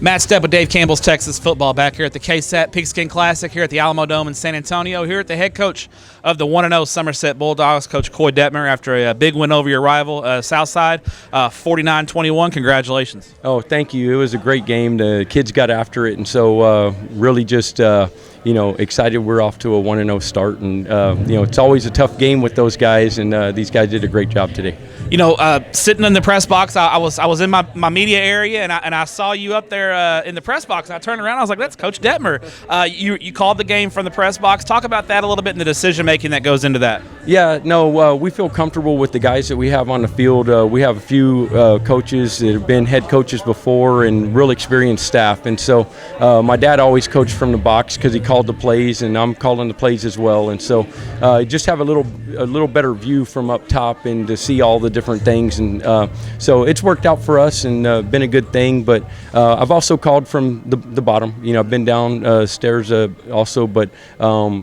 Matt Stepp with Dave Campbell's Texas Football back here at the KSAT Pigskin Classic here at the Alamo Dome in San Antonio. Here at the head coach of the 1-0 Somerset Bulldogs, Coach Koy Detmer, after a big win over your rival, Southside, 49-21. Congratulations. Oh, thank you. It was a great game. The kids got after it, and so really just excited we're off to a 1-0 start. And it's always a tough game with those guys, and these guys did a great job today. Sitting in the press box, I was in my media area, and I saw you up there in the press box. And I turned around, I was like, "That's Coach Detmer." You called the game from the press box. Talk about that a little bit and the decision making that goes into that. Yeah, no, we feel comfortable with the guys that we have on the field. We have a few coaches that have been head coaches before and real experienced staff. And so my dad always coached from the box because he called the plays, and I'm calling the plays as well. And so just have a little better view from up top and to see all the different things. And so it's worked out for us and been a good thing. But I've also called from the bottom. I've been downstairs also, but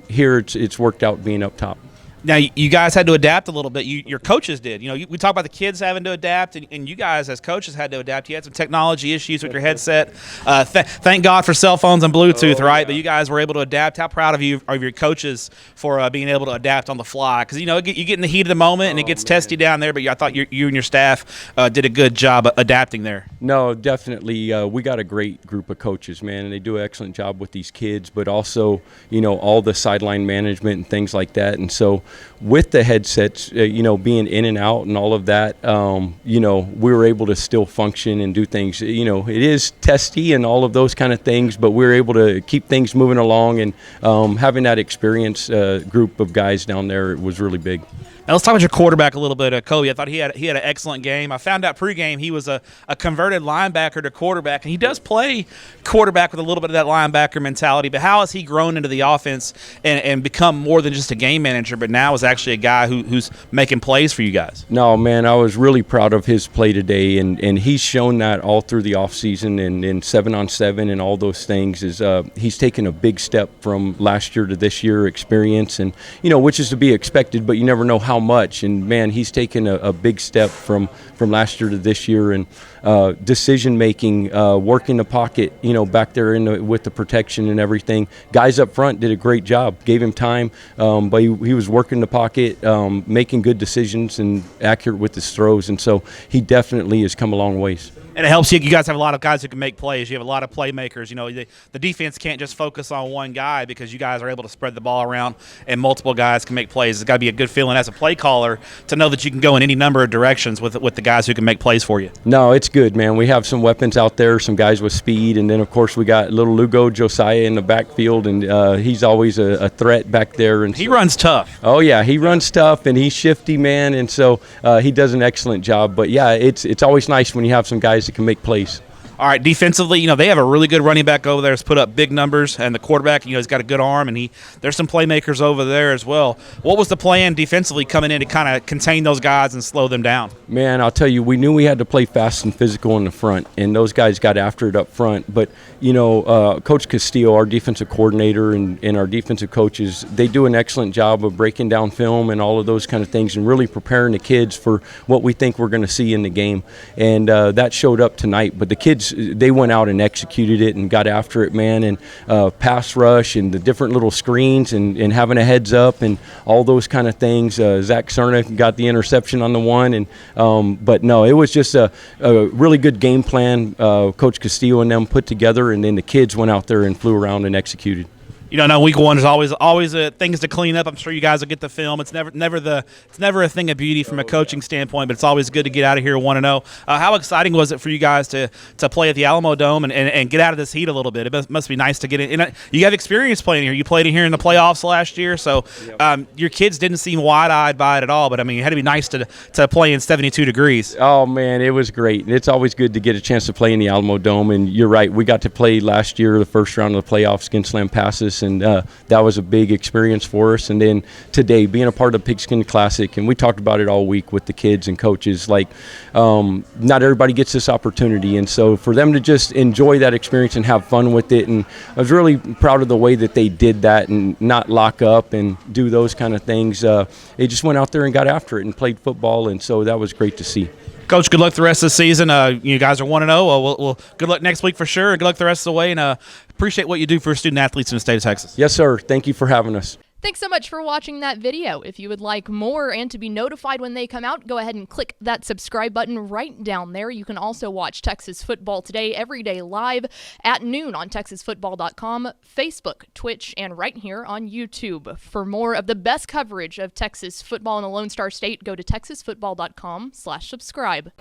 here it's worked out being up top. Now, you guys had to adapt a little bit. Your coaches did. We talk about the kids having to adapt, and you guys as coaches had to adapt. You had some technology issues with your headset. Thank God for cell phones and Bluetooth, right? Yeah. But you guys were able to adapt. How proud of your coaches for being able to adapt on the fly? Because, you get in the heat of the moment, and it gets testy down there, but I thought you and your staff did a good job adapting there. No, definitely. We got a great group of coaches, man, and they do an excellent job with these kids, but also, all the sideline management and things like that. And so with the headsets, being in and out and all of that, we were able to still function and do things. It is testy and all of those kind of things, but we were able to keep things moving along, and having that experienced group of guys down there was really big. Now let's talk about your quarterback a little bit, Kobe. I thought he had an excellent game. I found out pregame he was a converted linebacker to quarterback, and he does play quarterback with a little bit of that linebacker mentality. But how has he grown into the offense and become more than just a game manager, but now is actually a guy who's making plays for you guys? No, man, I was really proud of his play today, and he's shown that all through the offseason and in 7-on-7 and all those things. He's taken a big step from last year to this year experience, and which is to be expected, but you never know how much. And man, he's taken a big step from last year to this year, and decision making, working the pocket, back there with the protection and everything. Guys up front did a great job, gave him time, but he was working the pocket, making good decisions and accurate with his throws, and so he definitely has come a long ways. And it helps you. You guys have a lot of guys who can make plays. You have a lot of playmakers. The defense can't just focus on one guy because you guys are able to spread the ball around and multiple guys can make plays. It's got to be a good feeling as a play caller to know that you can go in any number of directions with the guys who can make plays for you. No, it's good, man. We have some weapons out there, some guys with speed, and then, of course, we got little Lugo Josiah in the backfield, and he's always a threat back there. And he runs tough. Oh, yeah, he runs tough, and he's shifty, man, and so he does an excellent job. But, yeah, it's always nice when you have some guys that can make plays. All right, defensively, they have a really good running back over there who's put up big numbers, and the quarterback, he's got a good arm, and there's some playmakers over there as well. What was the plan defensively coming in to kind of contain those guys and slow them down? Man, I'll tell you, we knew we had to play fast and physical in the front, and those guys got after it up front. But, Coach Castillo, our defensive coordinator, and our defensive coaches, they do an excellent job of breaking down film and all of those kind of things and really preparing the kids for what we think we're going to see in the game. And that showed up tonight. But the kids, they went out and executed it and got after it, man, and pass rush and the different little screens and having a heads up and all those kind of things. Zach Cerna got the interception on the one, and but no, it was just a really good game plan Coach Castillo and them put together, and then the kids went out there and flew around and executed. Now week one is always things to clean up. I'm sure you guys will get the film. It's never a thing of beauty from a coaching standpoint, but it's always good to get out of here 1-0. How exciting was it for you guys to play at the Alamo Dome and get out of this heat a little bit? It must be nice to get in. And you have experience playing here. You played in here in the playoffs last year, so your kids didn't seem wide-eyed by it at all. But it had to be nice to play in 72 degrees. Oh man, it was great. It's always good to get a chance to play in the Alamo Dome. And you're right, we got to play last year the first round of the playoffs against Lampasas. And that was a big experience for us. And then today, being a part of the Pigskin Classic, and we talked about it all week with the kids and coaches, not everybody gets this opportunity. And so for them to just enjoy that experience and have fun with it, and I was really proud of the way that they did that and not lock up and do those kind of things. They just went out there and got after it and played football, and so that was great to see. Coach, good luck the rest of the season. You guys are 1-0. We'll good luck next week for sure. Good luck the rest of the way, and appreciate what you do for student athletes in the state of Texas. Yes, sir. Thank you for having us. Thanks so much for watching that video. If you would like more and to be notified when they come out, go ahead and click that subscribe button right down there. You can also watch Texas Football Today every day live at noon on TexasFootball.com, Facebook, Twitch, and right here on YouTube. For more of the best coverage of Texas football in the Lone Star State, go to TexasFootball.com/subscribe.